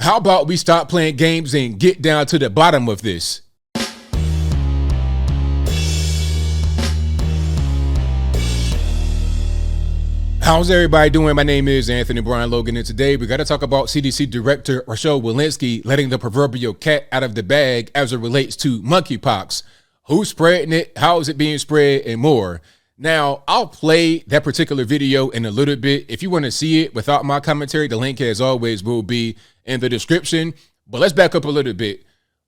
How about we stop playing games and get down to the bottom of this? How's everybody doing? My name is Anthony Brian Logan, and today we got to talk about CDC Director Wolinski letting the proverbial cat out of the bag as it relates to monkeypox. Who's spreading it? How is it being spread? And more. Now, I'll play that particular video in a little bit. If you want to see it without my commentary, the link, as always, will be in the description. But let's back up a little bit.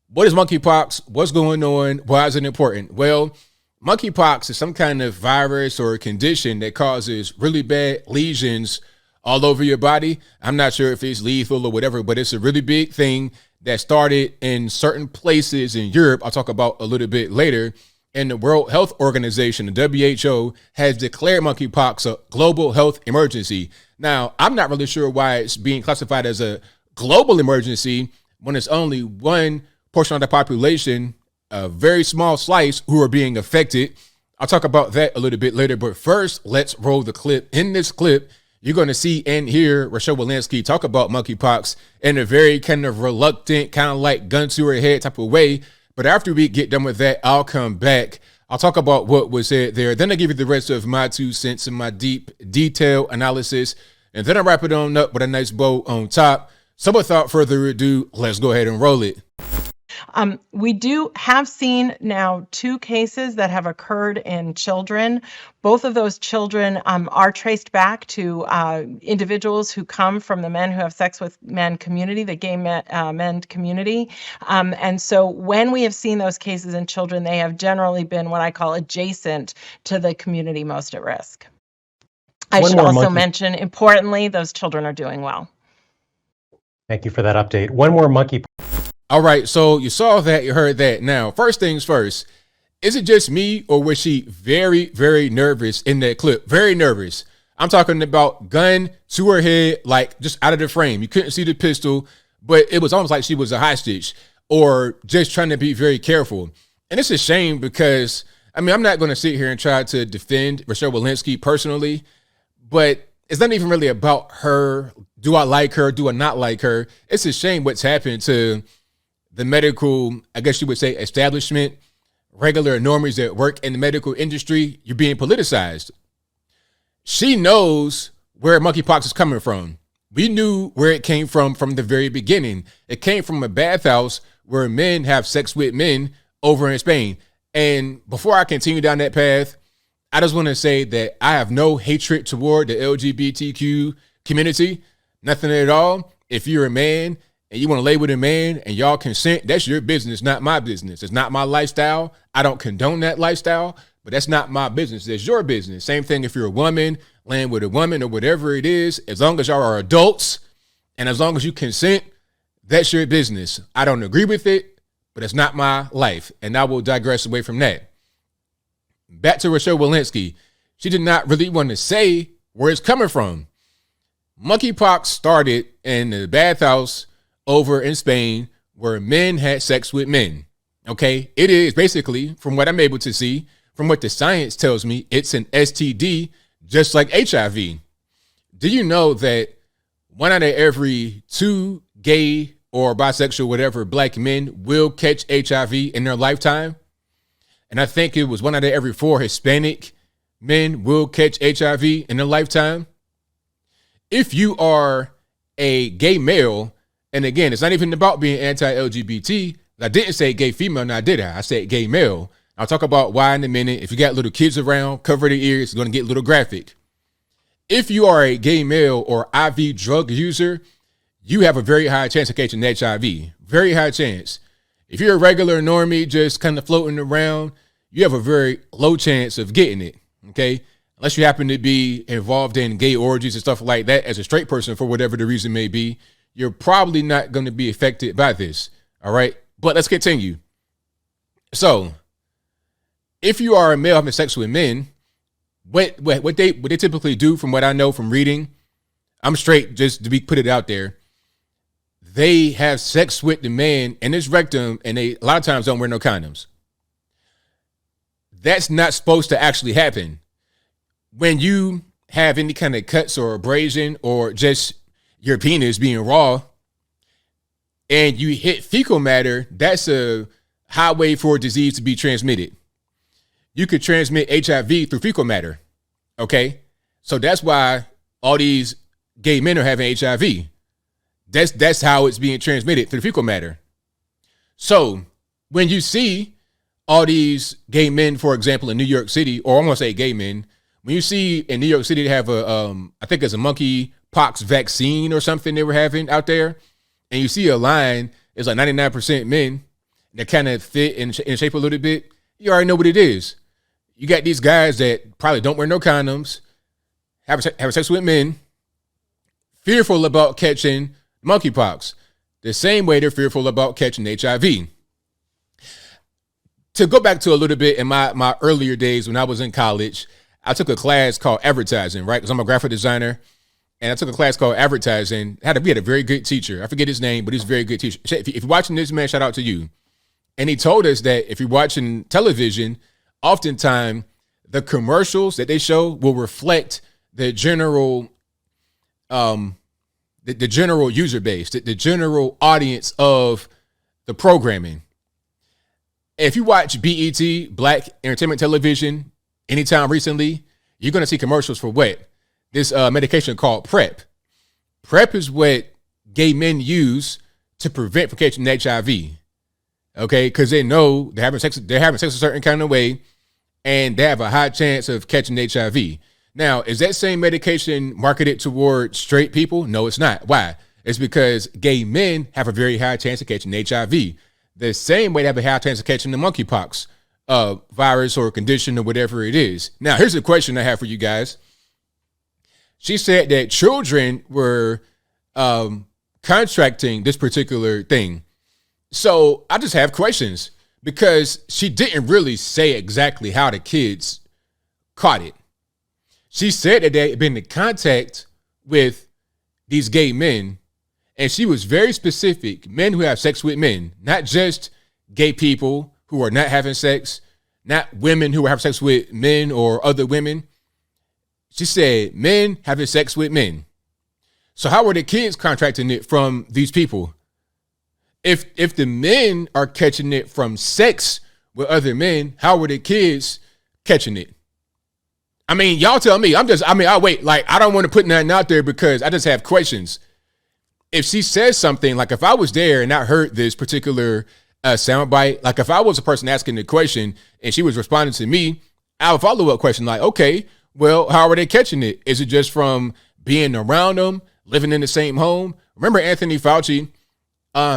What is monkeypox? What's going on? Why is it important? Well, monkeypox is some kind of virus or condition that causes really bad lesions all over your body. I'm not sure if it's lethal or whatever, but it's a really big thing that started in certain places in Europe. I'll talk about a little bit later. And the World Health Organization, the WHO, has declared monkeypox a global health emergency. Now, I'm not really sure why it's being classified as a global emergency when it's only one portion of the population, a very small slice, who are being affected. I'll talk about that a little bit later, but first, let's roll the clip. In this clip, you're going to see and hear Rochelle Wolinski talk about monkeypox in a very kind of reluctant, kind of like gun to her head type of way. But after we get done with that, I'll come back. I'll talk about what was said there. Then I'll give you the rest of my 2 cents and my deep, detailed analysis. And then I'll wrap it on up with a nice bow on top. So without further ado, let's go ahead and roll it. We do have seen now 2 cases that have occurred in children. Both of those children are traced back to individuals who come from the men who have sex with men community, the gay men community. And so when we have seen those cases in children, they have generally been what I call adjacent to the community most at risk. I should also mention, importantly, those children are doing well. Thank you for that update. One more monkey. All right, so you saw that, you heard that. Now, first things first, is it just me or was she very, very nervous in that clip? Very nervous. I'm talking about gun to her head, like just out of the frame. You couldn't see the pistol, but it was almost like she was a hostage or just trying to be very careful. And it's a shame because, I mean, I'm not going to sit here and try to defend Rochelle Wolinski personally, but it's not even really about her. Do I like her? Do I not like her? It's a shame what's happened to the medical, I guess you would say, establishment, regular normies that work in the medical industry. You're being politicized. She knows where monkeypox is coming from. We knew where it came from the very beginning. It came from a bathhouse where men have sex with men over in Spain. And before I continue down that path, I just want to say that I have no hatred toward the LGBTQ community, nothing at all. If you're a man and you want to lay with a man and y'all consent, that's your business, not my business. It's not my lifestyle. I don't condone that lifestyle, but that's not my business. That's your business. Same thing if you're a woman, laying with a woman or whatever it is, as long as y'all are adults and as long as you consent, that's your business. I don't agree with it, but it's not my life. And I will digress away from that. Back to Rochelle Wolinski. She did not really want to say where it's coming from. Monkeypox started in the bathhouse over in Spain where men had sex with men. Okay, it is basically, from what I'm able to see, from what the science tells me, it's an STD just like HIV. Do you know that 1 out of every 2 gay or bisexual, whatever, black men will catch HIV in their lifetime? And I think it was 1 out of every 4 Hispanic men will catch HIV in their lifetime. If you are a gay male, and again, it's not even about being anti-LGBT. I didn't say gay female, now did I? I said gay male. I'll talk about why in a minute. If you got little kids around, cover their ears. It's going to get a little graphic. If you are a gay male or IV drug user, you have a very high chance of catching HIV. Very high chance. If you're a regular normie just kind of floating around, you have a very low chance of getting it, okay? Unless you happen to be involved in gay orgies and stuff like that as a straight person for whatever the reason may be, you're probably not going to be affected by this, all right? But let's continue. So, if you are a male having sex with men, what they typically do, from what I know from reading, I'm straight just to put it out there, they have sex with the man in his rectum, and they a lot of times don't wear no condoms. That's not supposed to actually happen. When you have any kind of cuts or abrasion or just your penis being raw, and you hit fecal matter, that's a highway for disease to be transmitted. You could transmit HIV through fecal matter. Okay. So that's why all these gay men are having HIV. That's how it's being transmitted through fecal matter. So when you see all these gay men, for example, in New York City, or I'm going to say gay men, when you see in New York City, they have I think it's a monkeypox vaccine or something they were having out there. And you see a line, it's like 99% men that kind of fit in shape a little bit. You already know what it is. You got these guys that probably don't wear no condoms, have sex with men, fearful about catching monkeypox, the same way they're fearful about catching HIV. To go back to a little bit in my earlier days when I was in college, I took a class called advertising, right? Because I'm a graphic designer. And I took a class called advertising. We had a very good teacher. I forget his name, but he's a very good teacher. If you're watching this, man, shout out to you. And he told us that if you're watching television, oftentimes the commercials that they show will reflect the general the general user base, the general audience of the programming. If you watch BET, Black Entertainment Television, anytime recently, you're going to see commercials for what? This medication called PrEP. PrEP is what gay men use to prevent from catching HIV. Okay, because they know they're having sex a certain kind of way, and they have a high chance of catching HIV. Now, is that same medication marketed toward straight people? No, it's not. Why? It's because gay men have a very high chance of catching HIV. The same way they have a high chance of catching the monkeypox virus or condition or whatever it is. Now, here's a question I have for you guys. She said that children were contracting this particular thing. So I just have questions because she didn't really say exactly how the kids caught it. She said that they had been in contact with these gay men, and she was very specific, men who have sex with men, not just gay people who are not having sex, not women who have sex with men or other women. She said men having sex with men. So how are the kids contracting it from these people? If the men are catching it from sex with other men, how are the kids catching it? I mean, y'all tell me. I'll wait. Like, I don't want to put nothing out there because I just have questions. If she says something, like if I was there and I heard this particular soundbite, like if I was a person asking the question and she was responding to me, I would follow up question like, okay, well, how are they catching it? Is it just from being around them, living in the same home? Remember Anthony Fauci?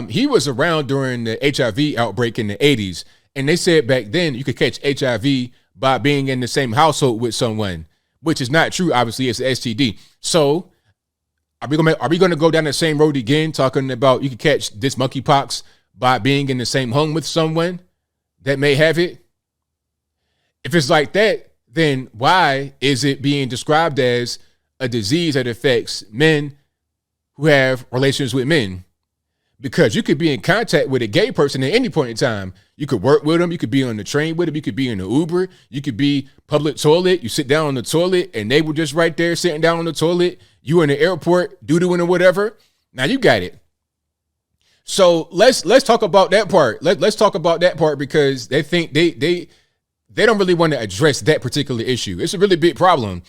He was around during the HIV outbreak in the 80s. And they said back then you could catch HIV by being in the same household with someone, which is not true. Obviously, it's an STD. So are we going to go down the same road again, talking about you can catch this monkeypox by being in the same home with someone that may have it? If it's like that, then why is it being described as a disease that affects men who have relations with men? Because you could be in contact with a gay person at any point in time. You could work with them. You could be on the train with them. You could be in the Uber. You could be public toilet. You sit down on the toilet and they were just right there sitting down on the toilet. You in the airport doo-dooing or whatever. Now you got it. So let's talk about that part. Let's talk about that part because they think they don't really want to address that particular issue. It's a really big problem.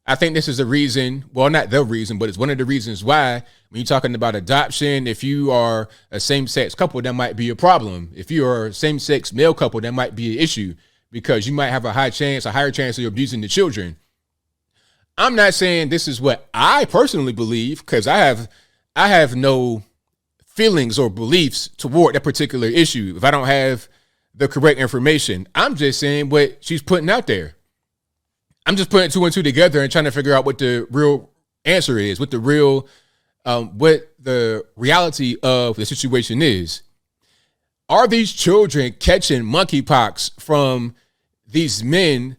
I think this is the reason, well, not the reason, but it's one of the reasons why when you're talking about adoption, if you are a same-sex couple, that might be a problem. If you are a same-sex male couple, that might be an issue because you might have a higher chance of abusing the children. I'm not saying this is what I personally believe because I have no feelings or beliefs toward that particular issue if I don't have the correct information. I'm just saying what she's putting out there. I'm just putting two and two together and trying to figure out what the real answer is, what the reality of the situation is. Are these children catching monkeypox from these men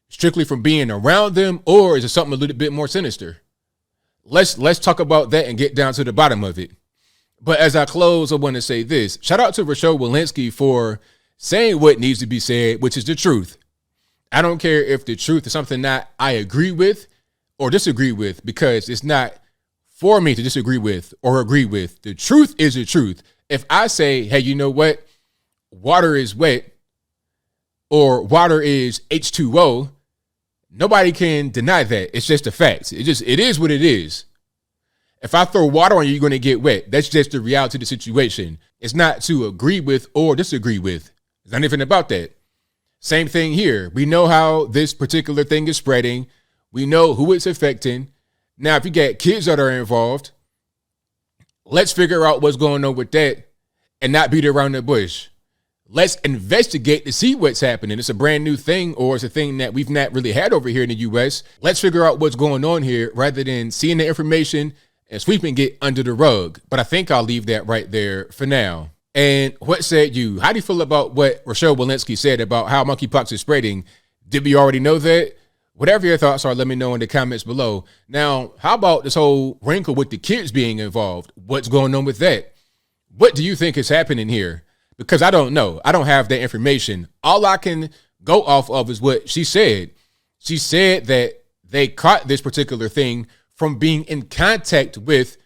strictly from being around them, or is it something a little bit more sinister? Let's talk about that and get down to the bottom of it. But as I close, I want to say this. Shout out to Wolinski for saying what needs to be said, which is the truth. I don't care if the truth is something that I agree with or disagree with because it's not for me to disagree with or agree with. The truth is the truth. If I say, hey, you know what? Water is wet or water is H2O, nobody can deny that. It's just a fact. It is what it is. If I throw water on you, you're going to get wet. That's just the reality of the situation. It's not to agree with or disagree with. It's not even about that. Same thing here. We know how this particular thing is spreading. We know who it's affecting. Now, if you got kids that are involved, let's figure out what's going on with that and not beat around the bush. Let's investigate to see what's happening. It's a brand new thing, or it's a thing that we've not really had over here in the U.S. Let's figure out what's going on here rather than seeing the information and sweeping it under the rug. But I think I'll leave that right there for now. And what said you? How do you feel about what Rochelle Wolinski said about how monkeypox is spreading? Did we already know that? Whatever your thoughts are, let me know in the comments below. Now, how about this whole wrinkle with the kids being involved? What's going on with that? What do you think is happening here? Because I don't know. I don't have that information. All I can go off of is what she said. She said that they caught this particular thing from being in contact with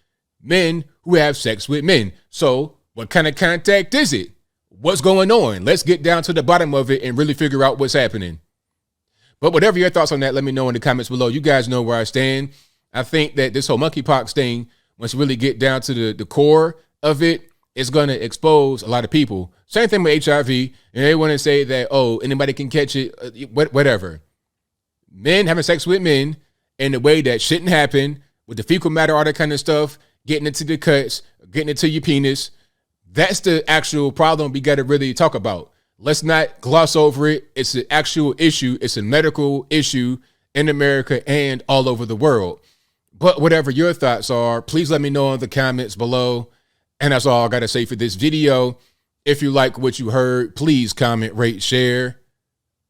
men who have sex with men. So what kind of contact is it? What's going on? Let's get down to the bottom of it and really figure out what's happening. But whatever your thoughts on that, let me know in the comments below. You guys know where I stand. I think that this whole monkeypox thing, once you really get down to the core of it, it's going to expose a lot of people. Same thing with HIV. And they want to say that, oh, anybody can catch it, whatever. Men having sex with men in a way that shouldn't happen, with the fecal matter, all that kind of stuff, getting into the cuts, getting into your penis. That's the actual problem we got to really talk about. Let's not gloss over it. It's an actual issue. It's a medical issue in America and all over the world. But whatever your thoughts are, please let me know in the comments below. And that's all I got to say for this video. If you like what you heard, please comment, rate, share,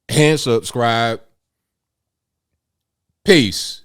and subscribe. Peace.